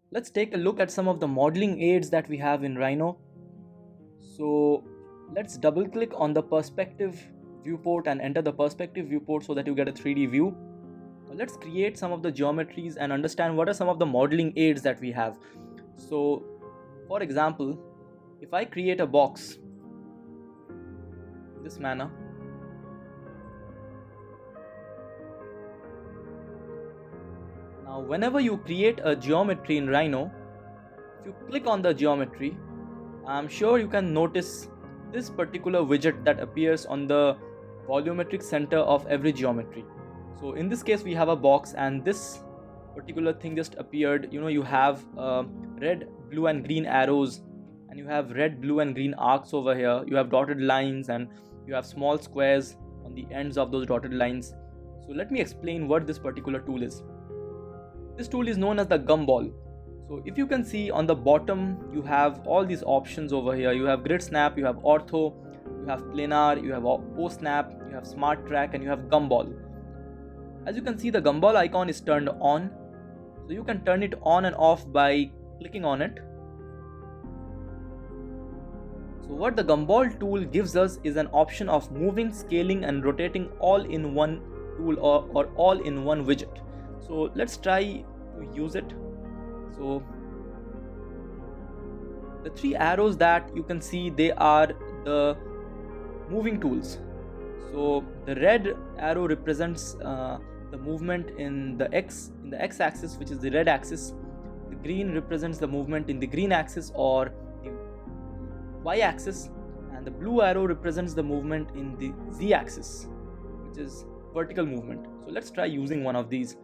Let's take a look at some of the modeling aids that we have in Rhino. So let's double click on the perspective viewport and enter the perspective viewport so that you get a 3D view. Let's create some of the geometries and understand what are some of the modeling aids that we have. So for example, if I create a box in this manner, now whenever you create a geometry in Rhino, if you click on the geometry, I'm sure you can notice this particular widget that appears on the volumetric center of every geometry. So in this case we have a box and this particular thing just appeared. You have red, blue and green arrows, and you have red, blue and green arcs over here. You have dotted lines and you have small squares on the ends of those dotted lines. So let me explain what this particular tool is. This tool is known as the gumball. So if you can see on the bottom, you have all these options over here. You have grid snap, you have ortho, you have planar, you have O snap, you have smart track, and you have gumball. As you can see, the gumball icon is turned on. So you can turn it on and off by clicking on it. So what the gumball tool gives us is an option of moving, scaling and rotating all in one tool or all in one widget. So let's try to use it. So the three arrows that you can see, they are the moving tools. So the red arrow represents the movement in the x-axis, which is the red axis. The green represents the movement in the green axis or the y-axis, and the blue arrow represents the movement in the z-axis, which is vertical movement. So let's try using one of these.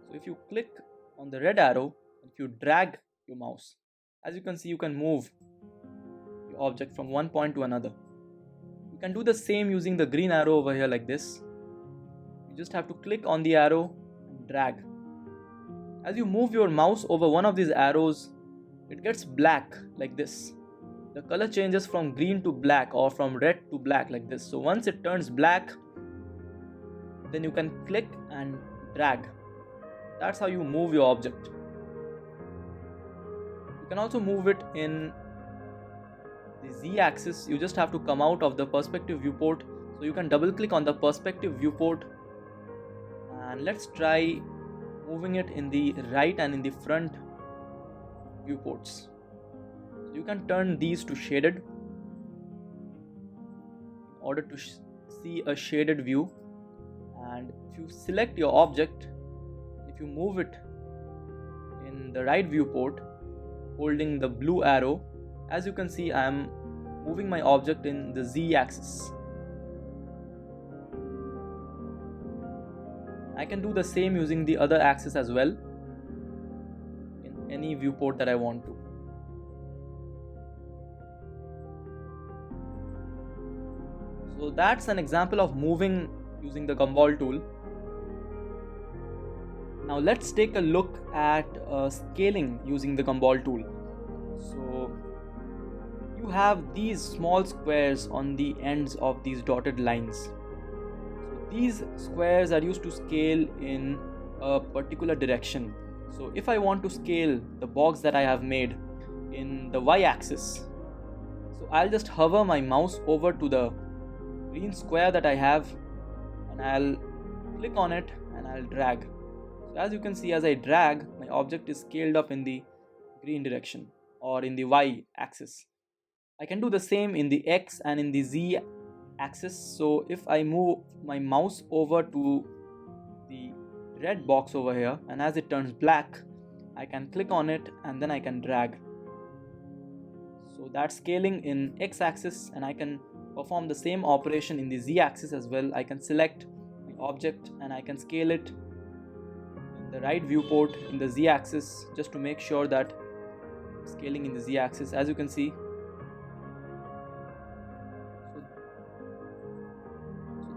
So if you click on the red arrow, if you drag your mouse, as you can see, you can move your object from one point to another. You can do the same using the green arrow over here like this. You just have to click on the arrow and drag. As you move your mouse over one of these arrows, it gets black like this. The color changes from green to black or from red to black like this. So once it turns black, then you can click and drag. That's how you move your object. You can also move it in the z-axis. You just have to come out of the perspective viewport. So you can double click on the perspective viewport, and let's try moving it in the right and in the front viewports. So you can turn these to shaded in order to see a shaded view. And if you select your object, if you move it in the right viewport holding the blue arrow, as you can see, I am moving my object in the z-axis. I can do the same using the other axis as well in any viewport that I want to. So that's an example of moving using the gumball tool. Now let's take a look at scaling using the gumball tool. So you have these small squares on the ends of these dotted lines. These squares are used to scale in a particular direction. So if I want to scale the box that I have made in the y-axis, so I'll just hover my mouse over to the green square that I have, and I'll click on it and I'll drag. So as you can see, as I drag, my object is scaled up in the green direction or in the y-axis. I can do the same in the x and in the z axis. So if I move my mouse over to the red box over here, and as it turns black, I can click on it and then I can drag. So that's scaling in x-axis, and I can perform the same operation in the z-axis as well. I can select my object and I can scale it in the right viewport in the z-axis just to make sure that scaling in the z-axis, as you can see.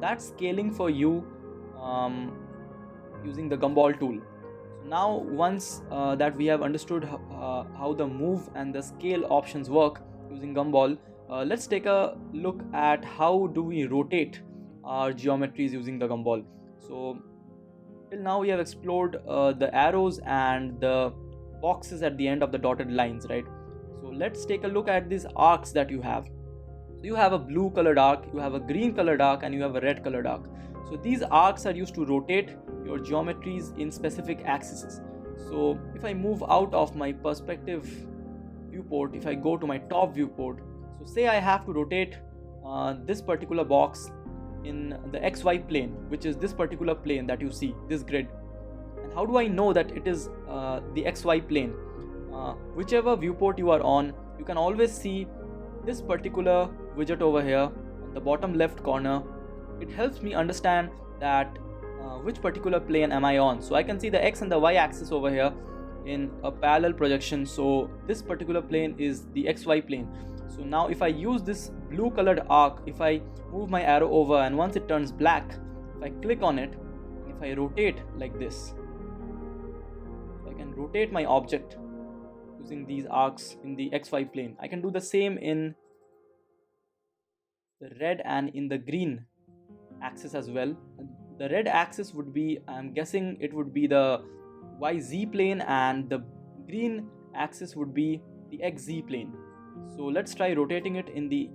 That's scaling for you using the gumball tool. So now once that we have understood how the move and the scale options work using gumball, let's take a look at how do we rotate our geometries using the gumball. So till now we have explored the arrows and the boxes at the end of the dotted lines, right? So let's take a look at these arcs that you have. So you have a blue colored arc, you have a green colored arc, and you have a red colored arc. So these arcs are used to rotate your geometries in specific axes. So if I move out of my perspective viewport, if I go to my top viewport, so say I have to rotate this particular box in the XY plane, which is this particular plane that you see, this grid. And how do I know that it is the XY plane? Whichever viewport you are on, you can always see this particular widget over here on the bottom left corner. It helps me understand that which particular plane am I on. So I can see the X and the Y axis over here in a parallel projection. So this particular plane is the XY plane. So now if I use this blue colored arc, if I move my arrow over and once it turns black, if I click on it, if I rotate like this, I can rotate my object using these arcs in the XY plane. I can do the same in the red and in the green axis as well. The red axis would be, I'm guessing it would be the YZ plane, and the green axis would be the XZ plane. So let's try rotating it in the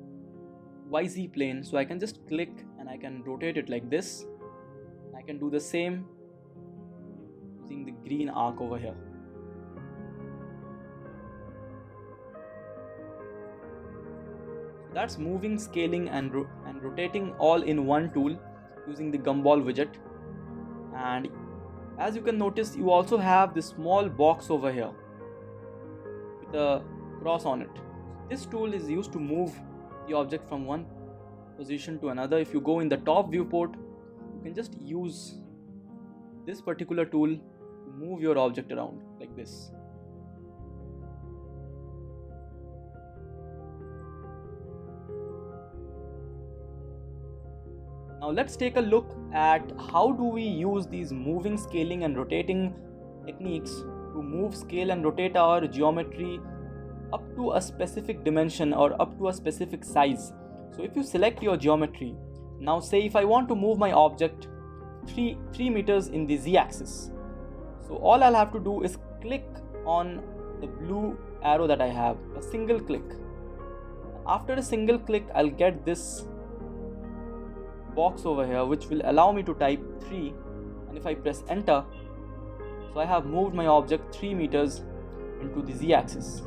YZ plane. So I can just click and I can rotate it like this. I can do the same using the green arc over here. That's moving, scaling and rotating all in one tool using the gumball widget. And as you can notice, you also have this small box over here with a cross on it. This tool is used to move the object from one position to another. If you go in the top viewport, you can just use this particular tool to move your object around like this. Now let's take a look at how do we use these moving, scaling and rotating techniques to move, scale and rotate our geometry up to a specific dimension or up to a specific size. So if you select your geometry, now say if I want to move my object 3 meters in the z-axis, so all I'll have to do is click on the blue arrow that I have, a single click. After a single click, I'll get this box over here which will allow me to type 3, and if I press enter, so I have moved my object 3 meters into the z-axis.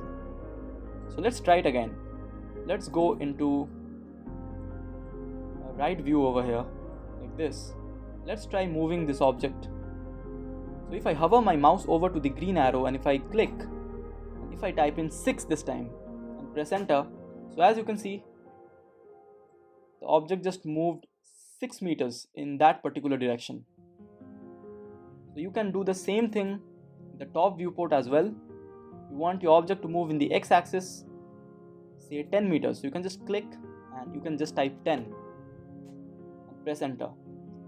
So let's try it again. Let's go into a right view over here like this. Let's try moving this object. So if I hover my mouse over to the green arrow and if I click, and if I type in 6 this time and press enter, so as you can see, the object just moved 6 meters in that particular direction. So you can do the same thing in the top viewport as well. You want your object to move in the x-axis, say 10 meters. So you can just click and you can just type 10 and press enter.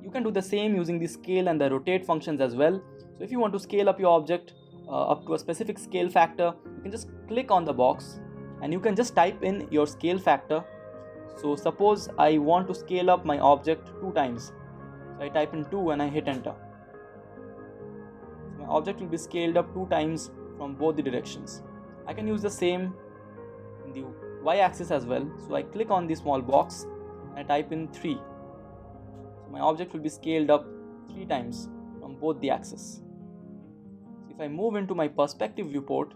You can do the same using the scale and the rotate functions as well. So if you want to scale up your object up to a specific scale factor, you can just click on the box and you can just type in your scale factor. So suppose I want to scale up my object 2 times. So I type in 2 and I hit enter. So my object will be scaled up 2 times from both the directions. I can use the same in the y-axis as well. So I click on the small box and I type in 3. So my object will be scaled up 3 times from both the axes. So if I move into my perspective viewport,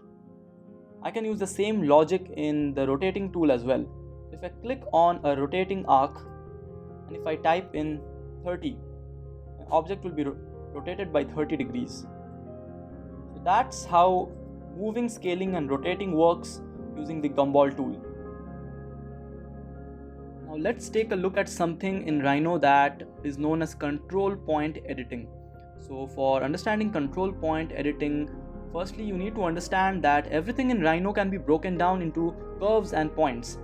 I can use the same logic in the rotating tool as well. If I click on a rotating arc and if I type in 30, my object will be rotated by 30 degrees. So that's how moving, scaling and rotating works using the gumball tool. Now let's take a look at something in Rhino that is known as control point editing. So for understanding control point editing, firstly you need to understand that everything in Rhino can be broken down into curves and points.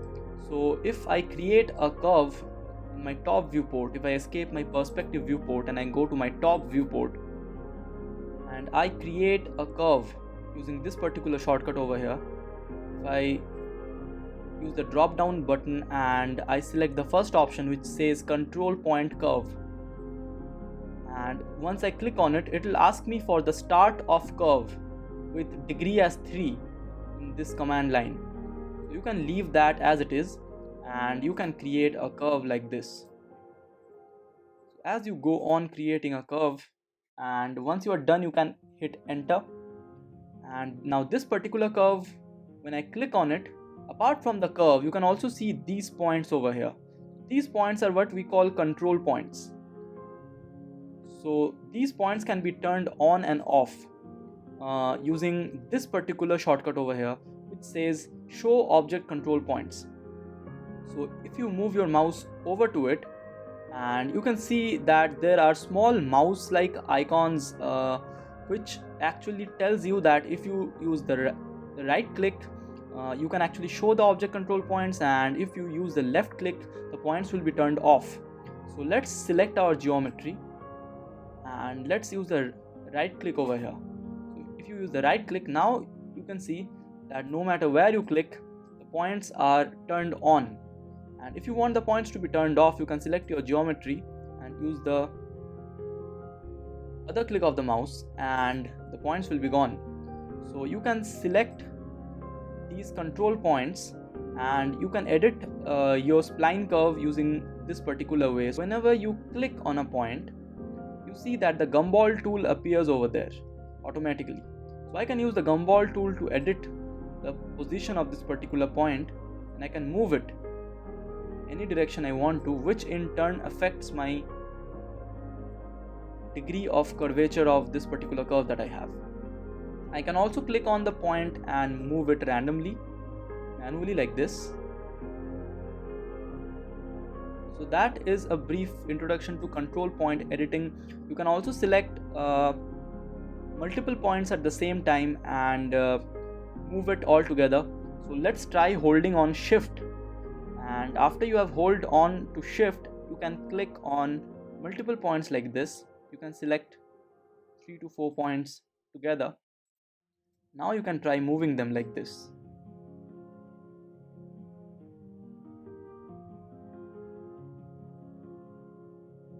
So if I create a curve in my top viewport, if I escape my perspective viewport and I go to my top viewport and I create a curve using this particular shortcut over here, if I use the drop down button and I select the first option which says control point curve, and once I click on it, it will ask me for the start of curve, with degree as 3 in this command line. So you can leave that as it is and you can create a curve like this. So as you go on creating a curve, and once you are done, you can hit enter. And now this particular curve, when I click on it, apart from the curve, you can also see these points over here. These points are what we call control points. So these points can be turned on and off using this particular shortcut over here, which says show object control points. So if you move your mouse over to it, and you can see that there are small mouse like icons which actually tells you that if you use the right click, you can actually show the object control points, and if you use the left click, the points will be turned off. So let's select our geometry and let's use the right click over here. So if you use the right click, now you can see that no matter where you click, the points are turned on. And if you want the points to be turned off, you can select your geometry and use the other click of the mouse and the points will be gone. So you can select these control points and you can edit your spline curve using this particular way. So whenever you click on a point, you see that the gumball tool appears over there automatically. So I can use the gumball tool to edit the position of this particular point, and I can move it any direction I want to, which in turn affects my degree of curvature of this particular curve that I have. I can also click on the point and move it manually like this. So that is a brief introduction to control point editing. You can also select multiple points at the same time and move it all together. So let's try holding on shift, and after you have hold on to shift, you can click on multiple points like this. You can select 3 to 4 points together. Now you can try moving them like this.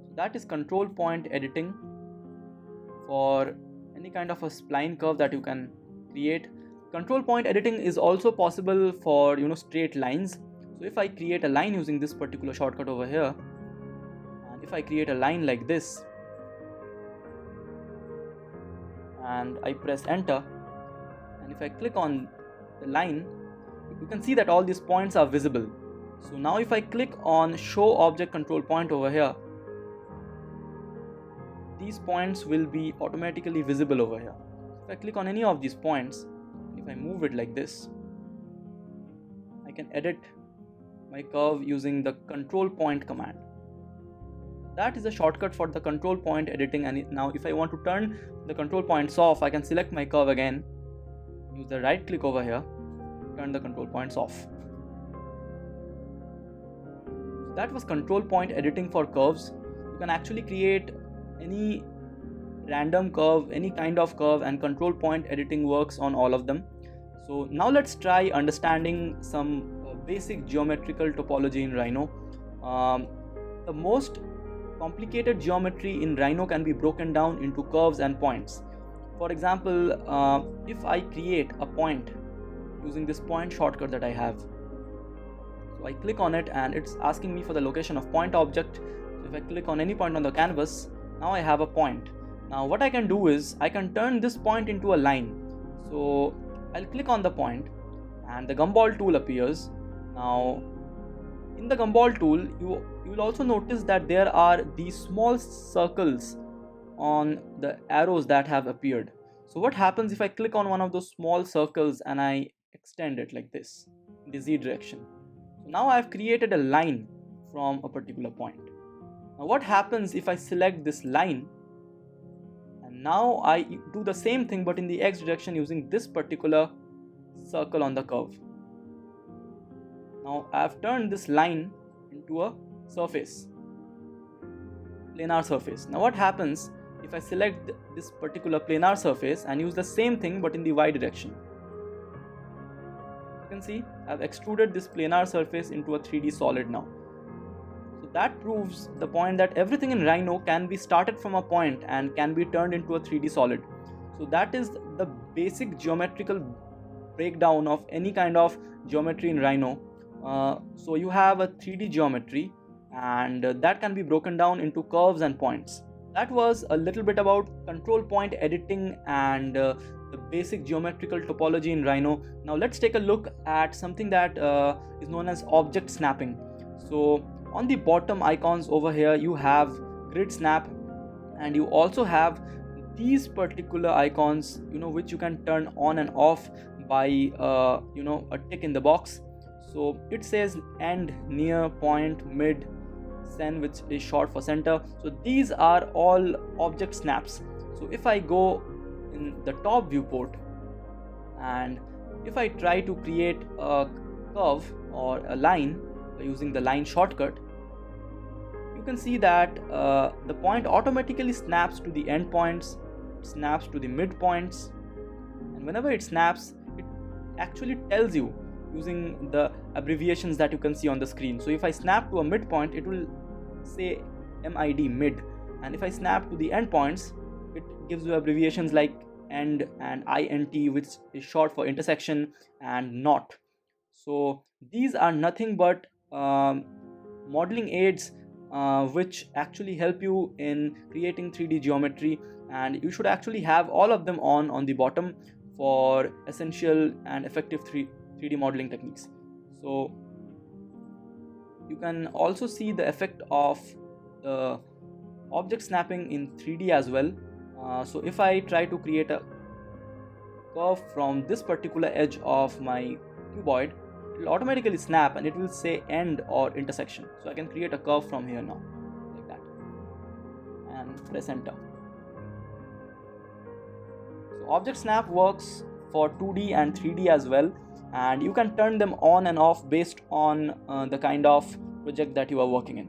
So that is control point editing for any kind of a spline curve that you can create. Control point editing is also possible for straight lines. So if I create a line using this particular shortcut over here, and if I create a line like this and I press enter, and if I click on the line, you can see that all these points are visible. So now if I click on show object control point over here, these points will be automatically visible over here. If I click on any of these points, if I move it like this, I can edit my curve using the control point command. That is a shortcut for the control point editing. And now if I want to turn the control points off, I can select my curve again, use the right click over here, turn the control points off. So that was control point editing for curves. You can actually create any random curve, any kind of curve, and control point editing works on all of them. So now let's try understanding some basic geometrical topology in Rhino. The most complicated geometry in Rhino can be broken down into curves and points. For example, if I create a point using this point shortcut that I have, so I click on it and it's asking me for the location of point object. So if I click on any point on the canvas, now I have a point. Now what I can do is I can turn this point into a line. So I'll click on the point and the gumball tool appears. Now in the gumball tool, you will also notice that there are these small circles on the arrows that have appeared. So what happens if I click on one of those small circles and I extend it like this in the Z direction? So now I've created a line from a particular point. Now what happens if I select this line and now I do the same thing but in the X direction using this particular circle on the curve? Now I have turned this line into a surface, planar surface. Now what happens if I select this particular planar surface and use the same thing but in the Y direction? You can see I've extruded this planar surface into a 3D solid now. So that proves the point that everything in Rhino can be started from a point and can be turned into a 3D solid. So that is the basic geometrical breakdown of any kind of geometry in Rhino. So you have a 3D geometry, and that can be broken down into curves and points. That was a little bit about control point editing and the basic geometrical topology in Rhino. Now let's take a look at something that is known as object snapping. So on the bottom icons over here, you have grid snap, and you also have these particular icons, which you can turn on and off by a tick in the box. So it says end, near, point, mid, cen, which is short for center. So these are all object snaps. So if I go in the top viewport and if I try to create a curve or a line by using the line shortcut, you can see that the point automatically snaps to the end points, snaps to the mid points, and whenever it snaps, it actually tells you using the abbreviations that you can see on the screen. So if I snap to a midpoint, it will say MID, mid, and if I snap to the end points, it gives you abbreviations like end and INT, which is short for intersection, and not. So these are nothing but modeling aids which actually help you in creating 3D geometry, and you should actually have all of them on the bottom for essential and effective 3D modeling techniques. So you can also see the effect of the object snapping in 3D as well. So if I try to create a curve from this particular edge of my cuboid, it will automatically snap and it will say end or intersection. So I can create a curve from here now, like that, and press enter. So object snap works for 2D and 3D as well, and you can turn them on and off based on the kind of project that you are working in.